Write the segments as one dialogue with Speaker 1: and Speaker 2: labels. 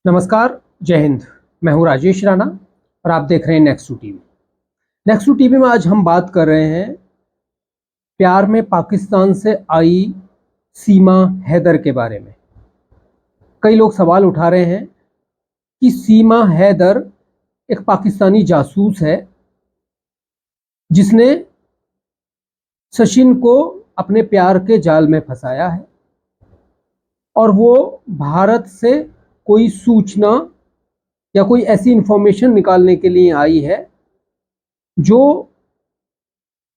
Speaker 1: नमस्कार, जय हिंद। मैं हूं राजेश राणा और आप देख रहे हैं नेक्स्ट टीवी। नेक्स्ट टीवी में आज हम बात कर रहे हैं प्यार में पाकिस्तान से आई सीमा हैदर के बारे में। कई लोग सवाल उठा रहे हैं कि सीमा हैदर एक पाकिस्तानी जासूस है जिसने सचिन को अपने प्यार के जाल में फंसाया है और वो भारत से कोई सूचना या कोई ऐसी इंफॉर्मेशन निकालने के लिए आई है जो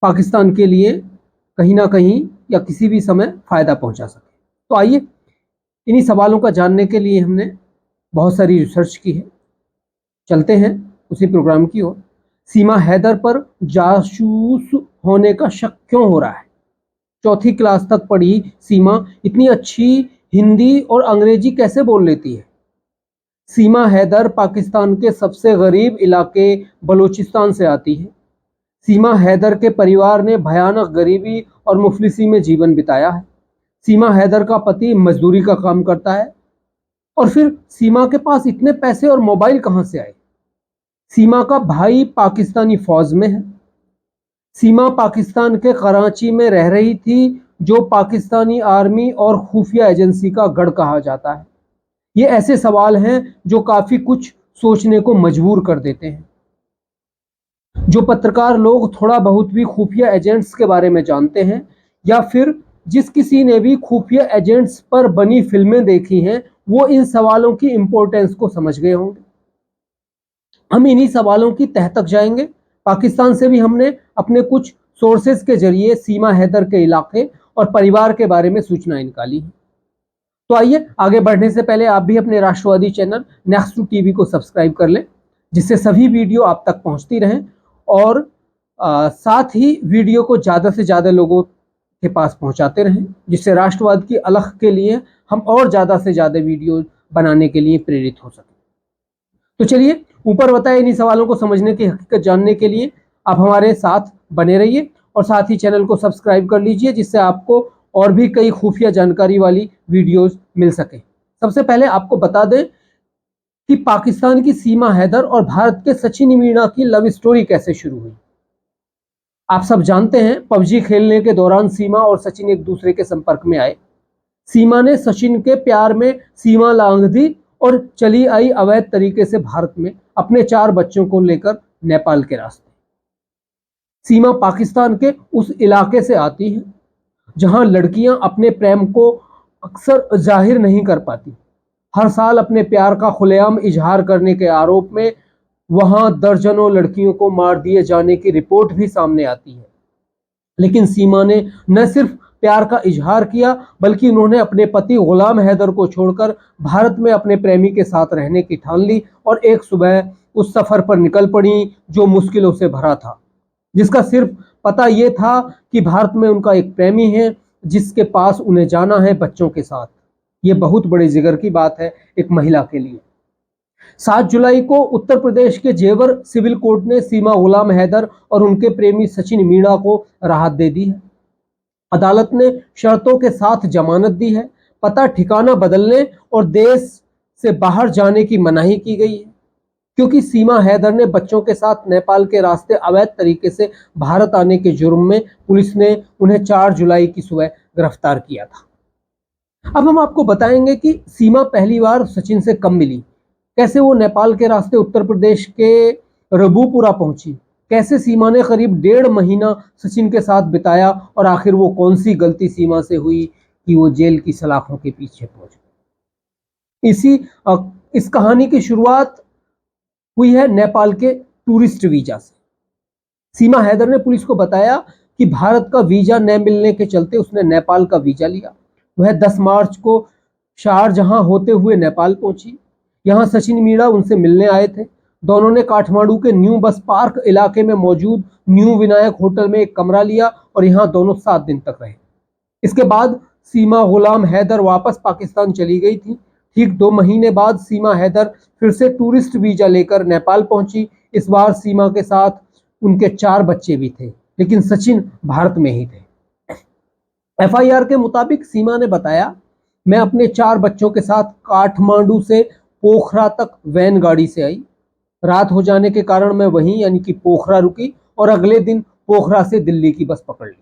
Speaker 1: पाकिस्तान के लिए कहीं ना कहीं या किसी भी समय फायदा पहुंचा सके। तो आइए इन्हीं सवालों का जानने के लिए हमने बहुत सारी रिसर्च की है। चलते हैं उसी प्रोग्राम की ओर। सीमा हैदर पर जासूस होने का शक क्यों हो रहा है? चौथी क्लास तक पढ़ी सीमा इतनी अच्छी हिंदी और अंग्रेजी कैसे बोल लेती है? सीमा हैदर पाकिस्तान के सबसे गरीब इलाके बलूचिस्तान से आती है। सीमा हैदर के परिवार ने भयानक गरीबी और मुफलिसी में जीवन बिताया है। सीमा हैदर का पति मजदूरी का काम करता है और फिर सीमा के पास इतने पैसे और मोबाइल कहां से आए? सीमा का भाई पाकिस्तानी फौज में है। सीमा पाकिस्तान के कराची में रह रही थी जो पाकिस्तानी आर्मी और खुफिया एजेंसी का गढ़ कहा जाता है। ये ऐसे सवाल हैं जो काफी कुछ सोचने को मजबूर कर देते हैं। जो पत्रकार लोग थोड़ा बहुत भी खुफिया एजेंट्स के बारे में जानते हैं या फिर जिस किसी ने भी खुफिया एजेंट्स पर बनी फिल्में देखी हैं, वो इन सवालों की इंपॉर्टेंस को समझ गए होंगे। हम इन्हीं सवालों की तह तक जाएंगे। पाकिस्तान से भी हमने अपने कुछ सोर्सेज के जरिए सीमा हैदर के इलाके और परिवार के बारे में सूचनाएं निकाली हैं। तो आइए आगे बढ़ने से पहले आप भी अपने राष्ट्रवादी चैनल नेक्स्ट टीवी को सब्सक्राइब कर लें, जिससे सभी वीडियो आप तक पहुंचती रहें और साथ ही वीडियो को ज़्यादा से ज़्यादा लोगों के पास पहुंचाते रहें, जिससे राष्ट्रवाद की अलख के लिए हम और ज़्यादा से ज़्यादा वीडियो बनाने के लिए प्रेरित हो सकें। तो चलिए ऊपर बताए इन्हीं सवालों को समझने की हकीकत जानने के लिए आप हमारे साथ बने रहिए और साथ ही चैनल को सब्सक्राइब कर लीजिए, जिससे आपको और भी कई खुफिया जानकारी वाली वीडियोस मिल सके। सबसे पहले आपको बता दें कि पाकिस्तान की सीमा हैदर और भारत के सचिन मीणा की लव स्टोरी कैसे शुरू हुई। आप सब जानते हैं पबजी खेलने के दौरान सीमा और सचिन एक दूसरे के संपर्क में आए। सीमा ने सचिन के प्यार में सीमा लांघ दी और चली आई अवैध तरीके से भारत में अपने 4 बच्चों को लेकर नेपाल के रास्ते। सीमा पाकिस्तान के उस इलाके से आती है जहां लड़कियां अपने प्रेम को अक्सर जाहिर नहीं कर पाती। हर साल अपने प्यार का खुलेआम इजहार करने के आरोप में वहां दर्जनों लड़कियों को मार दिए जाने की रिपोर्ट भी सामने आती है। लेकिन सीमा ने न सिर्फ प्यार का इजहार किया, बल्कि उन्होंने अपने पति गुलाम हैदर को छोड़कर भारत में अपने प्रेमी के साथ रहने की ठान ली और एक सुबह उस सफर पर निकल पड़ी जो मुश्किलों से भरा था, जिसका सिर्फ पता ये था कि भारत में उनका एक प्रेमी है जिसके पास उन्हें जाना है बच्चों के साथ। ये बहुत बड़े जिगर की बात है एक महिला के लिए। 7 जुलाई को उत्तर प्रदेश के जेवर सिविल कोर्ट ने सीमा गुलाम हैदर और उनके प्रेमी सचिन मीणा को राहत दे दी है। अदालत ने शर्तों के साथ जमानत दी है। पता ठिकाना बदलने और देश से बाहर जाने की मनाही की गई है, क्योंकि सीमा हैदर ने बच्चों के साथ नेपाल के रास्ते अवैध तरीके से भारत आने के जुर्म में पुलिस ने उन्हें 4 जुलाई की सुबह गिरफ्तार किया था। अब हम आपको बताएंगे कि सीमा पहली बार सचिन से कब मिली, कैसे वो नेपाल के रास्ते उत्तर प्रदेश के रबूपुरा पहुंची, कैसे सीमा ने करीब 1.5 महीना सचिन के साथ बिताया और आखिर वो कौन सी गलती सीमा से हुई कि वो जेल की सलाखों के पीछे पहुंच गई। इस कहानी की शुरुआत हुई है नेपाल के टूरिस्ट वीजा से। सीमा हैदर ने पुलिस को बताया कि भारत का वीजा न मिलने के चलते उसने नेपाल का वीजा लिया। वह 10 मार्च को शारजहां होते हुए नेपाल पहुंची। यहां सचिन मीणा उनसे मिलने आए थे। दोनों ने काठमांडू के न्यू बस पार्क इलाके में मौजूद न्यू विनायक होटल में एक कमरा लिया और यहां दोनों 7 दिन तक रहे। इसके बाद सीमा गुलाम हैदर वापस पाकिस्तान चली गई थी। ठीक 2 महीने बाद सीमा हैदर फिर से टूरिस्ट वीजा लेकर नेपाल पहुंची। इस बार सीमा के साथ उनके 4 बच्चे भी थे। लेकिन सचिन भारत में ही थे। एफआईआर के मुताबिक सीमा ने बताया, मैं अपने 4 बच्चों के साथ काठमांडू से पोखरा तक वैन गाड़ी से आई। रात हो जाने के कारण मैं वहीं यानी कि पोखरा रुकी और अगले दिन पोखरा से दिल्ली की बस पकड़ ली।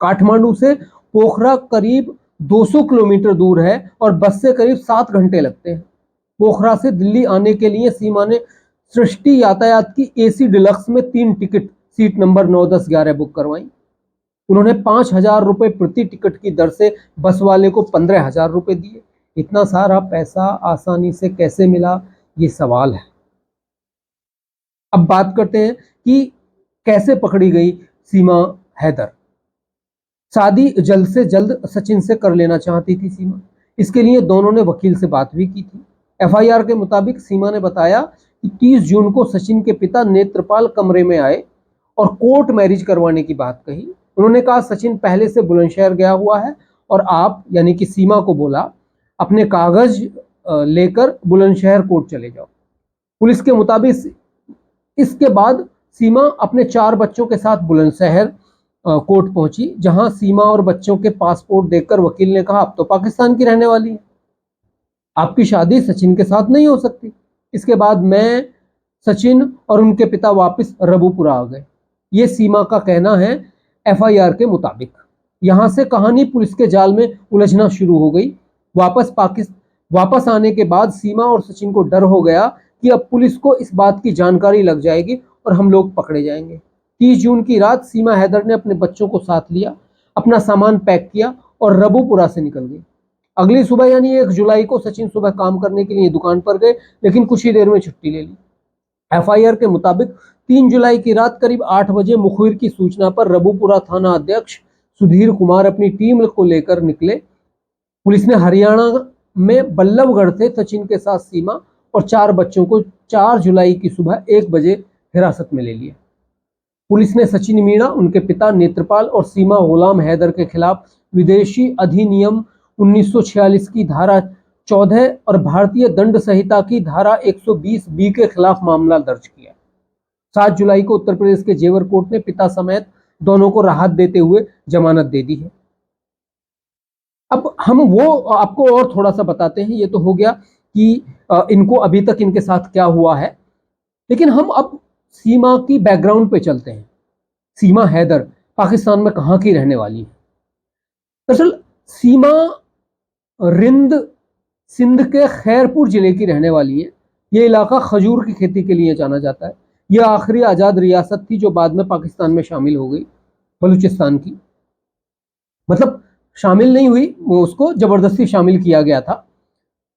Speaker 1: काठमांडू से पोखरा करीब 200 किलोमीटर दूर है और बस से करीब 7 घंटे लगते हैं। पोखरा से दिल्ली आने के लिए सीमा ने सृष्टि यातायात की एसी डिलक्स में 3 टिकट सीट नंबर 9, 10, 11 बुक करवाई। उन्होंने 5,000 रुपए प्रति टिकट की दर से बस वाले को 15,000 रुपए दिए। इतना सारा पैसा आसानी से कैसे मिला, ये सवाल है। अब बात करते हैं कि कैसे पकड़ी गई सीमा हैदर। शादी जल्द से जल्द सचिन से कर लेना चाहती थी सीमा। इसके लिए दोनों ने वकील से बात भी की थी। एफआईआर के मुताबिक सीमा ने बताया कि 30 जून को सचिन के पिता नेत्रपाल कमरे में आए और कोर्ट मैरिज करवाने की बात कही। उन्होंने कहा, सचिन पहले से बुलंदशहर गया हुआ है और आप यानी कि सीमा को बोला, अपने कागज लेकर बुलंदशहर कोर्ट चले जाओ। पुलिस के मुताबिक इसके बाद सीमा अपने 4 बच्चों के साथ बुलंदशहर कोर्ट पहुंची, जहां सीमा और बच्चों के पासपोर्ट देखकर वकील ने कहा, अब तो पाकिस्तान की रहने वाली है, आपकी शादी सचिन के साथ नहीं हो सकती। इसके बाद मैं, सचिन और उनके पिता वापस रबूपुरा आ गए। ये सीमा का कहना है एफआईआर के मुताबिक। यहां से कहानी पुलिस के जाल में उलझना शुरू हो गई। वापस आने के बाद सीमा और सचिन को डर हो गया कि अब पुलिस को इस बात की जानकारी लग जाएगी और हम लोग पकड़े जाएंगे। 30 जून की रात सीमा हैदर ने अपने बच्चों को साथ लिया, अपना सामान पैक किया और रबूपुरा से निकल गई। अगली सुबह यानी 1 जुलाई को सचिन सुबह काम करने के लिए दुकान पर गए, लेकिन कुछ ही देर में छुट्टी ले ली। एफआईआर के मुताबिक 3 जुलाई की रात करीब 8 बजे मुखबिर की सूचना पर रबूपुरा थाना अध्यक्ष सुधीर कुमार अपनी टीम को लेकर निकले। पुलिस ने हरियाणा में बल्लभगढ़ से सचिन के साथ सीमा और 4 बच्चों को 4 जुलाई की सुबह 1 बजे हिरासत में ले लिया। पुलिस ने सचिन मीणा, उनके पिता नेत्रपाल और सीमा गुलाम हैदर के खिलाफ विदेशी अधिनियम 1946 की धारा 14 और भारतीय दंड संहिता की धारा 120B के खिलाफ मामला दर्ज किया। 7 जुलाई को उत्तर प्रदेश के जेवर कोर्ट ने पिता समेत दोनों को राहत देते हुए जमानत दे दी है। अब हम वो आपको और थोड़ा सा बताते हैं। ये तो हो गया कि इनको अभी तक इनके साथ क्या हुआ है, लेकिन हम अब सीमा की बैकग्राउंड पे चलते हैं। सीमा हैदर पाकिस्तान में कहाँ की रहने वाली है? दरअसल सीमा रिंद सिंध के खैरपुर जिले की रहने वाली है। ये इलाका खजूर की खेती के लिए जाना जाता है। यह आखिरी आज़ाद रियासत थी जो बाद में पाकिस्तान में शामिल हो गई, बलूचिस्तान की। मतलब शामिल नहीं हुई, वो उसको जबरदस्ती शामिल किया गया था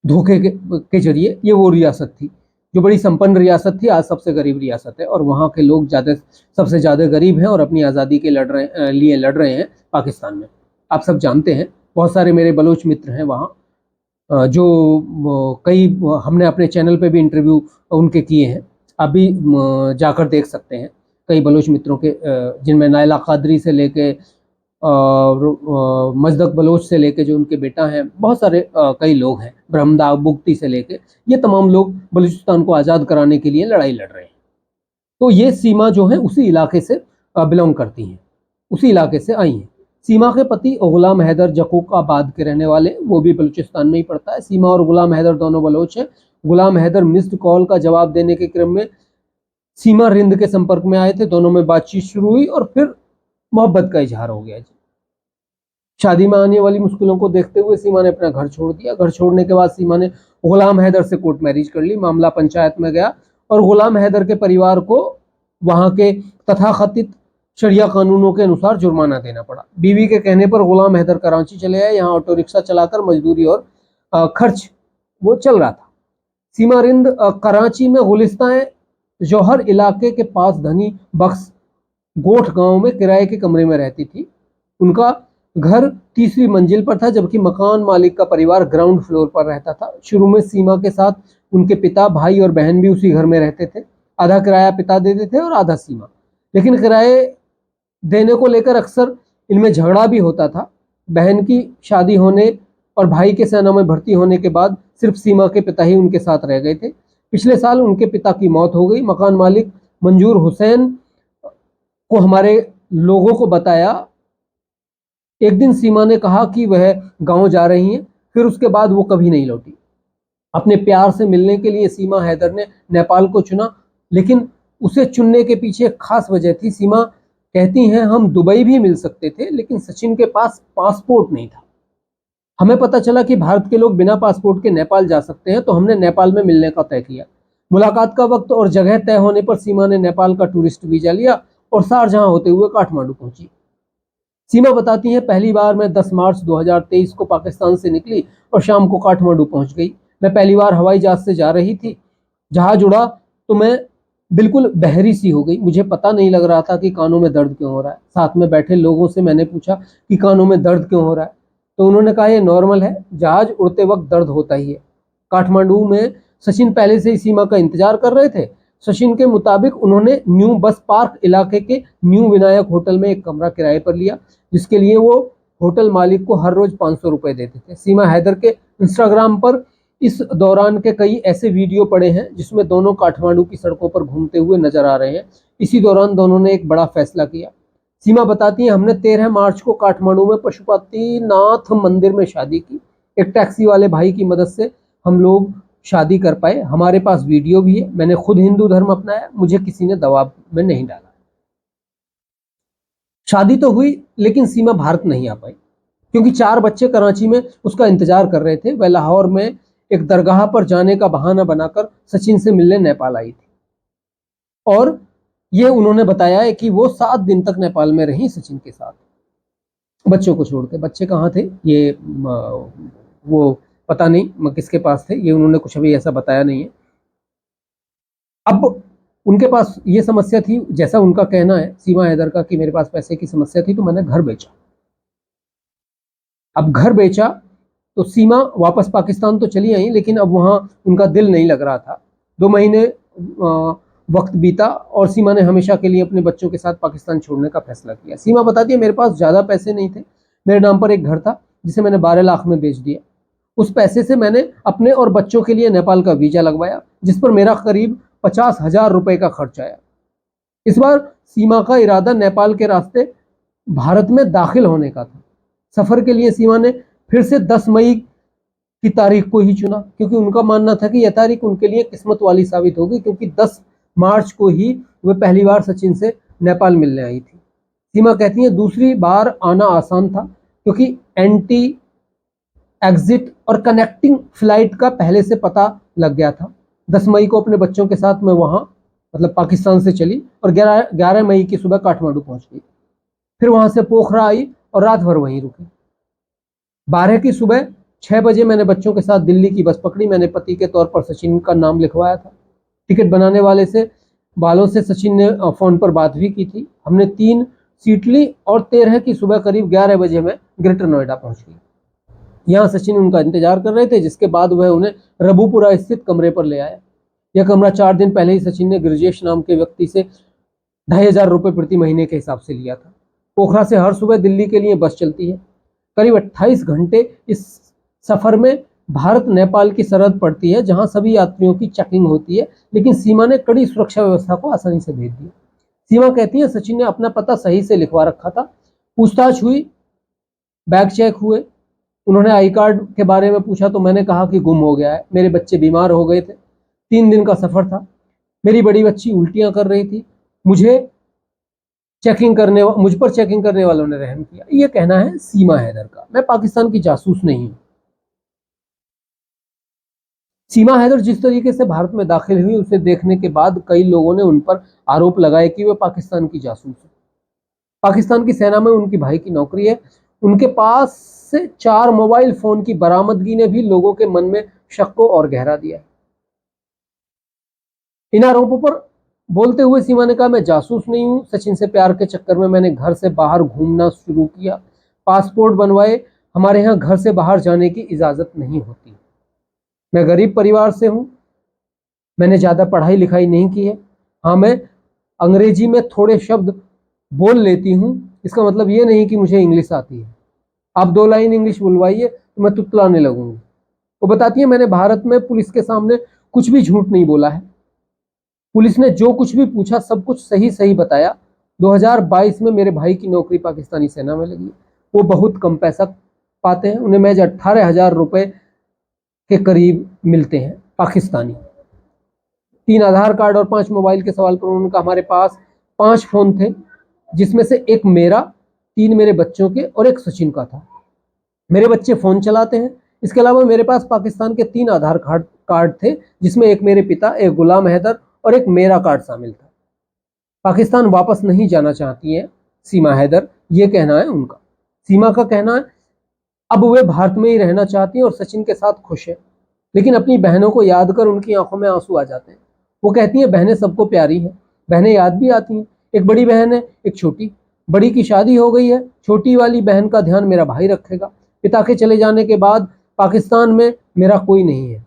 Speaker 1: धोखे के जरिए। ये वो रियासत थी जो बड़ी संपन्न रियासत थी, आज सबसे गरीब रियासत है और वहाँ के लोग सबसे ज़्यादा गरीब हैं और अपनी आज़ादी के लिए लड़ रहे हैं पाकिस्तान में। आप सब जानते हैं, बहुत सारे मेरे बलोच मित्र हैं वहाँ, जो कई हमने अपने चैनल पे भी इंटरव्यू उनके किए हैं। आप भी जाकर देख सकते हैं कई बलोच मित्रों के, जिनमें नायला कादरी से लेके मजदक बलोच से लेके जो उनके बेटा हैं, बहुत सारे कई लोग हैं, ब्रह्मदा बुगती से लेके, ये तमाम लोग बलूचिस्तान को आज़ाद कराने के लिए लड़ाई लड़ रहे हैं। तो ये सीमा जो है उसी इलाके से बिलोंग करती हैं, उसी इलाके से आई हैं। सीमा के पति गुलाम हैदर जकोकाबाद के रहने वाले, वो भी बलूचिस्तान में ही पड़ता है। सीमा और गुलाम हैदर दोनों बलोच हैं। गुलाम हैदर मिस्ड कॉल का जवाब देने के क्रम में सीमा रिंद के संपर्क में आए थे। दोनों में बातचीत शुरू हुई और फिर मोहब्बत का इजहार हो गया। शादी में आने वाली मुश्किलों को देखते हुए सीमा ने अपना घर छोड़ दिया। घर छोड़ने के बाद सीमा ने गुलाम हैदर से कोर्ट मैरिज कर ली। मामला पंचायत में गया और गुलाम हैदर के परिवार को वहां के तथाकथित शरिया कानूनों के अनुसार जुर्माना देना पड़ा। बीवी के कहने पर गुलाम हैदर कराची चले आए। यहाँ ऑटो रिक्शा चलाकर मजदूरी और खर्च वो चल रहा था। सीमा रिंद कराची में गुलिस्तान जौहर इलाके के पास धनी बख्श गोठ गांव में किराए के कमरे में रहती थी। उनका घर 3री मंजिल पर था, जबकि मकान मालिक का परिवार ग्राउंड फ्लोर पर रहता था। शुरू में सीमा के साथ उनके पिता, भाई और बहन भी उसी घर में रहते थे। आधा किराया पिता देते थे और आधा सीमा, लेकिन किराए देने को लेकर अक्सर इनमें झगड़ा भी होता था। बहन की शादी होने और भाई के सेना में भर्ती होने के बाद सिर्फ सीमा के पिता ही उनके साथ रह गए थे। पिछले साल उनके पिता की मौत हो गई। मकान मालिक मंजूर हुसैन को हमारे लोगों को बताया। एक दिन सीमा ने कहा कि वह गांव जा रही हैं, फिर उसके बाद वो कभी नहीं लौटी। अपने प्यार से मिलने के लिए सीमा हैदर ने नेपाल को चुना, लेकिन उसे चुनने के पीछे एक खास वजह थी। सीमा कहती हैं, हम दुबई भी मिल सकते थे, लेकिन सचिन के पास पासपोर्ट नहीं था। हमें पता चला कि भारत के लोग बिना पासपोर्ट के नेपाल जा सकते हैं, तो हमने नेपाल में मिलने का तय किया। मुलाकात का वक्त और जगह तय होने पर सीमा ने नेपाल का टूरिस्ट वीजा लिया और शारजहां होते हुए काठमांडू पहुंची। सीमा बताती हैं, पहली बार मैं 10 मार्च 2023 को पाकिस्तान से निकली और शाम को काठमांडू पहुंच गई। मैं पहली बार हवाई जहाज से जा रही थी। जहाज उड़ा तो मैं बिल्कुल बहरी सी हो गई। मुझे पता नहीं लग रहा था कि कानों में दर्द क्यों हो रहा है। साथ में बैठे लोगों से मैंने पूछा कि कानों में दर्द क्यों हो रहा है, तो उन्होंने कहा, ये नॉर्मल है, जहाज उड़ते वक्त दर्द होता ही है। काठमांडू में सचिन पहले से ही सीमा का इंतजार कर रहे थे। सचिन के मुताबिक उन्होंने न्यू बस पार्क इलाके के न्यू विनायक होटल में एक कमरा किराए पर लिया, जिसके लिए वो होटल मालिक को हर रोज 500 रुपए देते थे। सीमा हैदर के इंस्टाग्राम पर इस दौरान के कई ऐसे वीडियो पड़े हैं जिसमें दोनों काठमांडू की सड़कों पर घूमते हुए नजर आ रहे हैं। इसी दौरान दोनों ने एक बड़ा फैसला किया। सीमा बताती है, हमने 13 मार्च को काठमांडू में पशुपतिनाथ मंदिर में शादी की। एक टैक्सी वाले भाई की मदद से हम लोग शादी कर पाए। हमारे पास वीडियो भी है। मैंने खुद हिंदू धर्म अपनाया, मुझे किसी ने दबाव में नहीं डाला। शादी तो हुई, लेकिन सीमा भारत नहीं आ पाई, क्योंकि 4 बच्चे कराची में उसका इंतजार कर रहे थे। वह लाहौर में एक दरगाह पर जाने का बहाना बनाकर सचिन से मिलने नेपाल आई थी, और ये उन्होंने बताया है कि वो 7 दिन तक नेपाल में रही सचिन के साथ, बच्चों को छोड़कर। बच्चे कहाँ थे ये वो पता नहीं किसके पास थे, ये उन्होंने कुछ अभी ऐसा बताया नहीं है। अब उनके पास ये समस्या थी, जैसा उनका कहना है सीमा हैदर का, कि मेरे पास पैसे की समस्या थी तो मैंने घर बेचा। अब घर बेचा तो सीमा वापस पाकिस्तान तो चली आई, लेकिन अब वहां उनका दिल नहीं लग रहा था। 2 महीने वक्त बीता और सीमा ने हमेशा के लिए अपने बच्चों के साथ पाकिस्तान छोड़ने का फैसला किया। सीमा बताती है, मेरे पास ज्यादा पैसे नहीं थे। मेरे नाम पर एक घर था जिसे मैंने 12 लाख में बेच दिया। उस पैसे से मैंने अपने और बच्चों के लिए नेपाल का वीजा लगवाया, जिस पर मेरा करीब 50,000 रुपए का खर्च आया। इस बार सीमा का इरादा नेपाल के रास्ते भारत में दाखिल होने का था। सफर के लिए सीमा ने फिर से 10 मई की तारीख को ही चुना, क्योंकि उनका मानना था कि यह तारीख उनके लिए किस्मत वाली साबित होगी, क्योंकि 10 मार्च को ही वह पहली बार सचिन से नेपाल मिलने आई थी। सीमा कहती है, दूसरी बार आना आसान था, क्योंकि एंटी एग्जिट और कनेक्टिंग फ्लाइट का पहले से पता लग गया था। 10 मई को अपने बच्चों के साथ मैं वहां मतलब पाकिस्तान से चली और 11 मई की सुबह काठमांडू पहुंच गई। फिर वहां से पोखरा आई और रात भर वहीं रुकी। 12 की सुबह 6 बजे मैंने बच्चों के साथ दिल्ली की बस पकड़ी। मैंने पति के तौर पर सचिन का नाम लिखवाया था। टिकट बनाने वालों से सचिन ने फोन पर बात भी की थी। हमने 3 सीट ली और 13 की सुबह करीब 11 बजे में ग्रेटर नोएडा पहुंच गई। यहाँ सचिन उनका इंतजार कर रहे थे, जिसके बाद वह उन्हें रबूपुरा स्थित कमरे पर ले आया। यह कमरा 4 दिन पहले ही सचिन ने गिरजेश नाम के व्यक्ति से 2,500 रुपए प्रति महीने के हिसाब से लिया था। पोखरा से हर सुबह दिल्ली के लिए बस चलती है। करीब 28 घंटे इस सफर में भारत नेपाल की सरहद पड़ती है, जहां सभी यात्रियों की चेकिंग होती है, लेकिन सीमा ने कड़ी सुरक्षा व्यवस्था को आसानी से भेज दिया। सीमा कहती है, सचिन ने अपना पता सही से लिखवा रखा था। पूछताछ हुई, बैग चेक हुए। उन्होंने आई कार्ड के बारे में पूछा तो मैंने कहा कि गुम हो गया है। मेरे बच्चे बीमार हो गए थे। 3 दिन का सफर था। मेरी बड़ी बच्ची उल्टियां कर रही थी। मुझ पर चेकिंग करने वालों ने रहम किया। यह कहना है सीमा हैदर का। मैं पाकिस्तान की जासूस नहीं हूं। सीमा हैदर जिस तरीके से भारत में दाखिल हुई, उसे देखने के बाद कई लोगों ने उन पर आरोप लगाए कि वे पाकिस्तान की जासूस है। पाकिस्तान की सेना में उनकी भाई की नौकरी है। उनके पास से 4 मोबाइल फोन की बरामदगी ने भी लोगों के मन में शक को और गहरा दिया। इन आरोपों पर बोलते हुए सीमा ने कहा, मैं जासूस नहीं हूं। सचिन से प्यार के चक्कर में मैंने घर से बाहर घूमना शुरू किया, पासपोर्ट बनवाए। हमारे यहाँ घर से बाहर जाने की इजाजत नहीं होती। मैं गरीब परिवार से हूं। मैंने ज्यादा पढ़ाई लिखाई नहीं की है। हाँ, मैं अंग्रेजी में थोड़े शब्द बोल लेती हूँ। इसका मतलब ये नहीं कि मुझे इंग्लिश आती है। आप 2 लाइन इंग्लिश बुलवाइए तो मैं तुतलाने लगूंगी। वो बताती है, मैंने भारत में पुलिस के सामने कुछ भी झूठ नहीं बोला है। पुलिस ने जो कुछ भी पूछा सब कुछ सही सही बताया। 2022 में मेरे भाई की नौकरी पाकिस्तानी सेना में लगी। वो बहुत कम पैसा पाते हैं, उन्हें महज 18,000 रुपये के करीब मिलते हैं पाकिस्तानी। 3 आधार कार्ड और 5 मोबाइल के सवाल पर उन्होंने कहा हमारे पास 5 फोन थे, जिसमें से एक मेरा, 3 मेरे बच्चों के और एक सचिन का था। मेरे बच्चे फोन चलाते हैं। इसके अलावा मेरे पास पाकिस्तान के 3 आधार कार्ड थे, जिसमें एक मेरे पिता, एक गुलाम हैदर और एक मेरा कार्ड शामिल था। पाकिस्तान वापस नहीं जाना चाहती है सीमा हैदर, ये कहना है उनका। सीमा का कहना है अब वे भारत में ही रहना चाहती हैं और सचिन के साथ खुश है, लेकिन अपनी बहनों को याद कर उनकी आंखों में आंसू आ जाते हैं। वो कहती हैं बहनें सबको प्यारी हैं, बहनें याद भी आती हैं। एक बड़ी बहन है, एक छोटी। बड़ी की शादी हो गई है, छोटी वाली बहन का ध्यान मेरा भाई रखेगा। पिता के चले जाने के बाद पाकिस्तान में मेरा कोई नहीं है।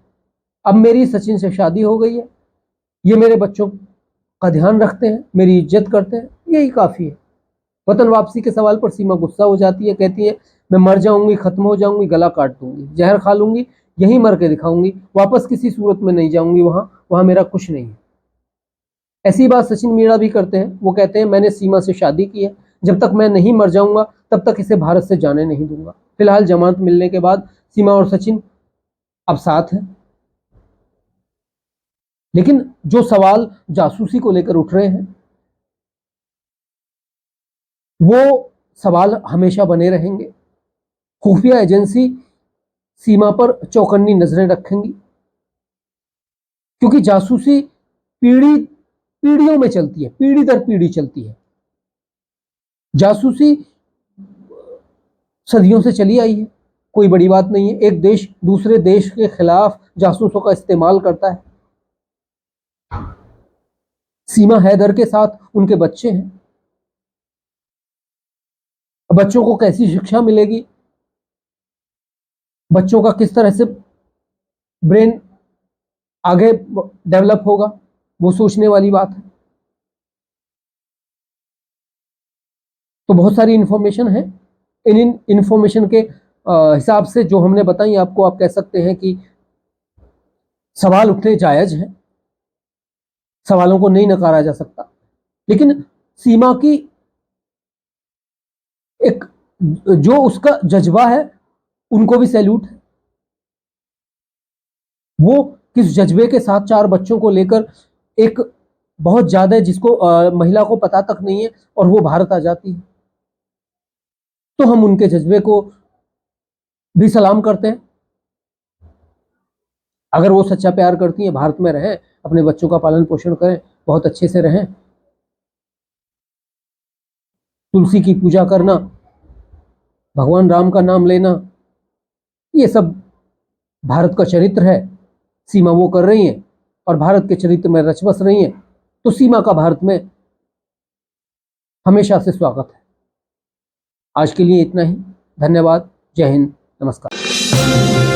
Speaker 1: अब मेरी सचिन से शादी हो गई है, ये मेरे बच्चों का ध्यान रखते हैं, मेरी इज्जत करते हैं, यही काफ़ी है। वतन वापसी के सवाल पर सीमा गुस्सा हो जाती है, कहती है मैं मर जाऊंगी, खत्म हो जाऊंगी, गला काट दूंगी, जहर खा लूंगी, यहीं मर के दिखाऊंगी, वापस किसी सूरत में नहीं जाऊंगी, वहां मेरा कुछ नहीं है। ऐसी बात सचिन मीणा भी करते हैं। वो कहते हैं मैंने सीमा से शादी की है, जब तक मैं नहीं मर जाऊंगा तब तक इसे भारत से जाने नहीं दूंगा। फिलहाल जमानत मिलने के बाद सीमा और सचिन अब साथ हैं। लेकिन जो सवाल जासूसी को लेकर उठ रहे हैं, वो सवाल हमेशा बने रहेंगे। खुफिया एजेंसी सीमा पर चौकन्नी नजरें रखेंगी, क्योंकि जासूसी पीढ़ियों में चलती है, पीढ़ी दर पीढ़ी चलती है। जासूसी सदियों से चली आई है, कोई बड़ी बात नहीं है। एक देश दूसरे देश के खिलाफ जासूसों का इस्तेमाल करता है। सीमा हैदर के साथ उनके बच्चे हैं। बच्चों को कैसी शिक्षा मिलेगी, बच्चों का किस तरह से ब्रेन आगे डेवलप होगा, वो सोचने वाली बात है। तो बहुत सारी इंफॉर्मेशन है। इन इंफॉर्मेशन के हिसाब से जो हमने बताई आपको, आप कह सकते हैं कि सवाल उठने जायज हैं, सवालों को नहीं नकारा जा सकता। लेकिन सीमा की एक जो उसका जज्बा है, उनको भी सैल्यूट है। वो किस जज्बे के साथ 4 बच्चों को लेकर, एक बहुत ज्यादा जिसको महिला को पता तक नहीं है, और वो भारत आ जाती है, तो हम उनके जज्बे को भी सलाम करते हैं। अगर वो सच्चा प्यार करती हैं, भारत में रहें, अपने बच्चों का पालन पोषण करें, बहुत अच्छे से रहें। तुलसी की पूजा करना, भगवान राम का नाम लेना, ये सब भारत का चरित्र है। सीमा वो कर रही हैं और भारत के चरित्र में रच बस रही हैं, तो सीमा का भारत में हमेशा से स्वागत है। आज के लिए इतना ही। धन्यवाद। जय हिंद। नमस्कार।